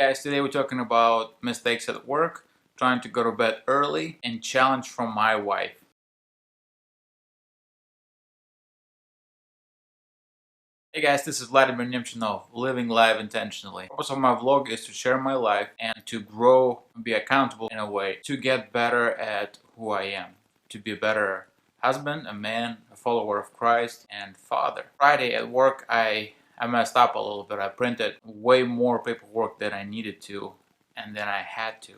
Guys, today we're talking about mistakes at work, trying to go to bed early, and challenge from my wife. Hey guys, this is Vladimir Nemchinov, living life intentionally. The purpose of my vlog is to share my life and to grow and be accountable in a way to get better at who I am, to be a better husband, a man, a follower of Christ, and father. Friday at work, I messed up a little bit. I printed way more paperwork than I needed to and then I had to.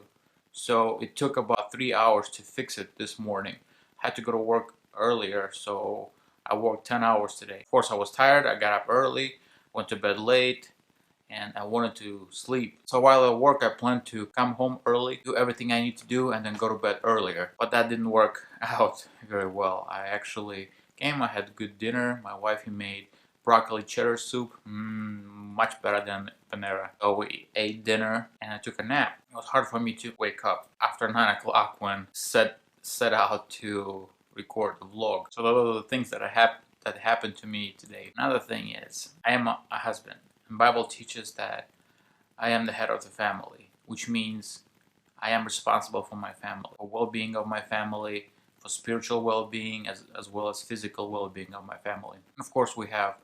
So it took about 3 hours to fix it this morning. Had to go to work earlier, so I worked 10 hours today. Of course, I was tired. I got up early, went to bed late, and I wanted to sleep. So while at work, I planned to come home early, do everything I need to do, and then go to bed earlier. But that didn't work out very well. I actually came, I had good dinner. My wife made broccoli cheddar soup, much better than Panera. So we ate dinner, and I took a nap. It was hard for me to wake up after 9 o'clock when set out to record the vlog. So those are the things that happened to me today. Another thing is, I am a husband. The Bible teaches that I am the head of the family, which means I am responsible for my family, for well-being of my family, for spiritual well-being as well as physical well-being of my family. And of course, we have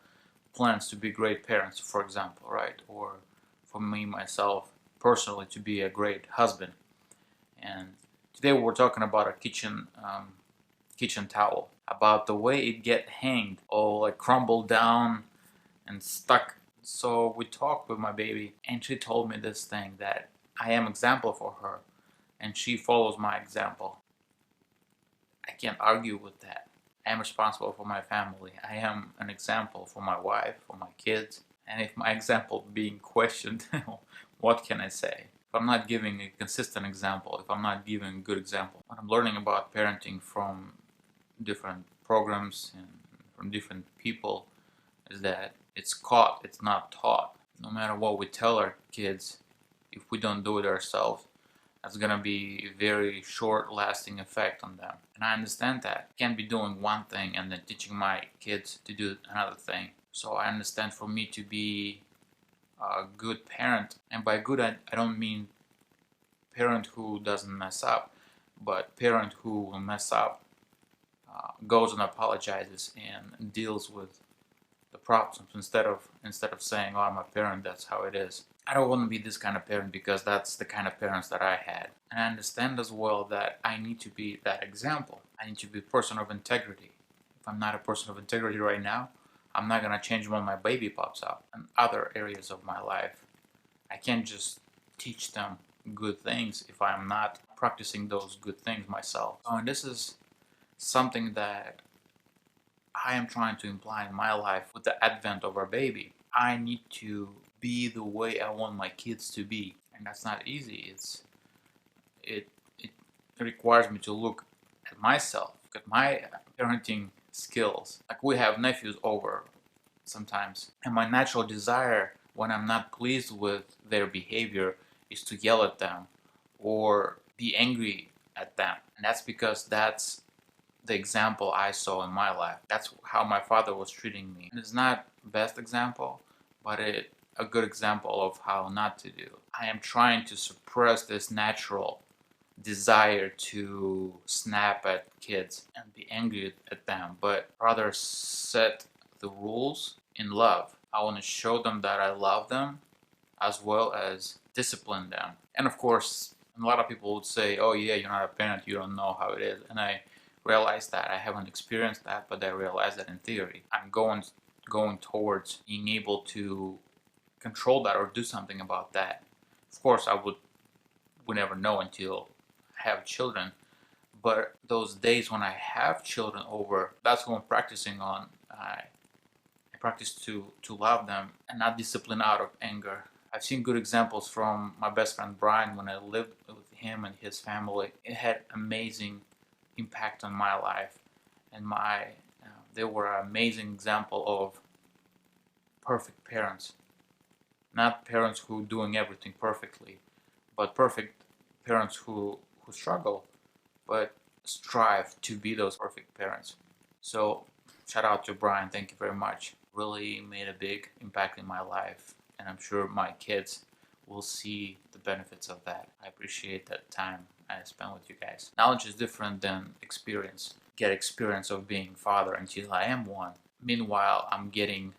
plans to be great parents, for example, right? Or for me, myself, personally, to be a great husband. And today we're talking about a kitchen towel, about the way it get hanged or like crumbled down and stuck. So we talked with my baby and she told me this thing that I am example for her and she follows my example. I can't argue with that. I am responsible for my family. I am an example for my wife, for my kids. And if my example being questioned, what can I say? If I'm not giving a consistent example, if I'm not giving a good example, what I'm learning about parenting from different programs and from different people is that it's caught, it's not taught. No matter what we tell our kids, if we don't do it ourselves, that's gonna be a very short-lasting effect on them. And I understand that. I can't be doing one thing and then teaching my kids to do another thing. So I understand for me to be a good parent, and by good I don't mean parent who doesn't mess up, but parent who will mess up, goes and apologizes and deals with the problems instead of saying, "Oh, I'm a parent, that's how it is." I don't want to be this kind of parent because that's the kind of parents that I had. And I understand as well that I need to be that example. I need to be a person of integrity. If I'm not a person of integrity right now, I'm not going to change when my baby pops up. In other areas of my life, I can't just teach them good things if I'm not practicing those good things myself. Oh, and this is something that I am trying to imply in my life with the advent of our baby. I need to be the way I want my kids to be, and that's not easy. It requires me to look at myself, at my parenting skills. Like, we have nephews over sometimes, and my natural desire when I'm not pleased with their behavior is to yell at them or be angry at them. And that's because that's the example I saw in my life. That's how my father was treating me. And it's not best example, but a good example of how not to do. I am trying to suppress this natural desire to snap at kids and be angry at them, but rather set the rules in love. I want to show them that I love them as well as discipline them. And of course, a lot of people would say, "Oh yeah, you're not a parent, you don't know how it is." And I realize that I haven't experienced that, but I realize that in theory I'm going towards being able to control that or do something about that. Of course, I would never know until I have children, but those days when I have children over, that's what I'm practicing on. I practice to love them and not discipline out of anger. I've seen good examples from my best friend Brian when I lived with him and his family. It had amazing impact on my life, and they were an amazing example of perfect parents. Not parents who doing everything perfectly, but perfect parents who struggle, but strive to be those perfect parents. So shout out to Brian, thank you very much. Really made a big impact in my life, and I'm sure my kids will see the benefits of that. I appreciate that time I spent with you guys. Knowledge is different than experience. Get experience of being father until I am one. Meanwhile, I'm getting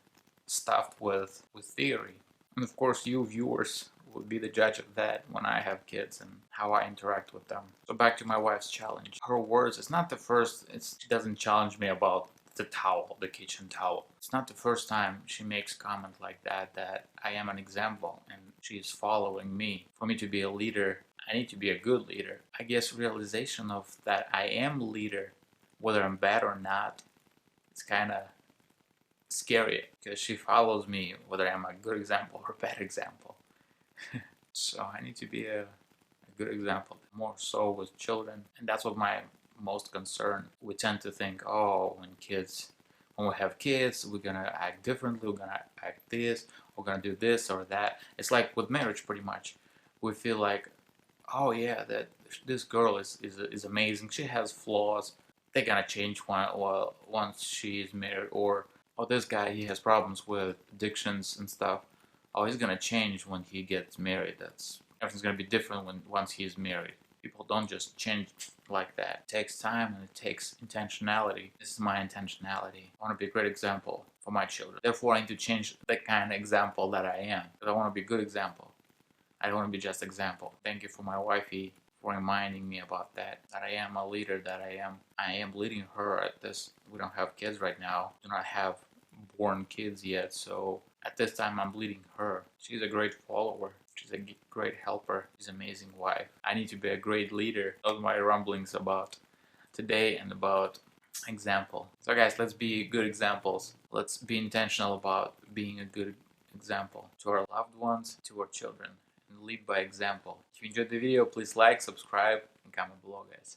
stuffed with theory. And of course, you viewers will be the judge of that when I have kids and how I interact with them. So back to my wife's challenge. Her words, it's not the first, she doesn't challenge me about the towel, the kitchen towel. It's not the first time she makes comment like that I am an example and she's following me. For me to be a leader, I need to be a good leader. I guess realization of that I am a leader, whether I'm bad or not, it's kind of scary because she follows me whether I'm a good example or a bad example. So I need to be a good example, more so with children. And that's what my most concern. We tend to think, oh, when we have kids, we're gonna act differently, we're gonna act this, we're gonna do this or that. It's like with marriage pretty much. We feel like, oh yeah, that this girl is amazing, she has flaws, they're gonna change once she is married. Or, oh, this guy, he has problems with addictions and stuff, oh, he's gonna change when he gets married. Everything's gonna be different once he's married. People don't just change like that. It takes time and it takes intentionality. This is my intentionality. I want to be a great example for my children. Therefore, I need to change the kind of example that I am. Because I want to be a good example. I don't want to be just example. Thank you for my wifey for reminding me about that I am a leader, that I am leading her at this. We don't have kids right now. Do not have born kids yet, so at this time I'm leading her. She's a great follower. She's a great helper. She's an amazing wife. I need to be a great leader. Those are my rumblings about today and about example. So guys, let's be good examples. Let's be intentional about being a good example to our loved ones, to our children, and lead by example. If you enjoyed the video, please like, subscribe, and comment below, guys.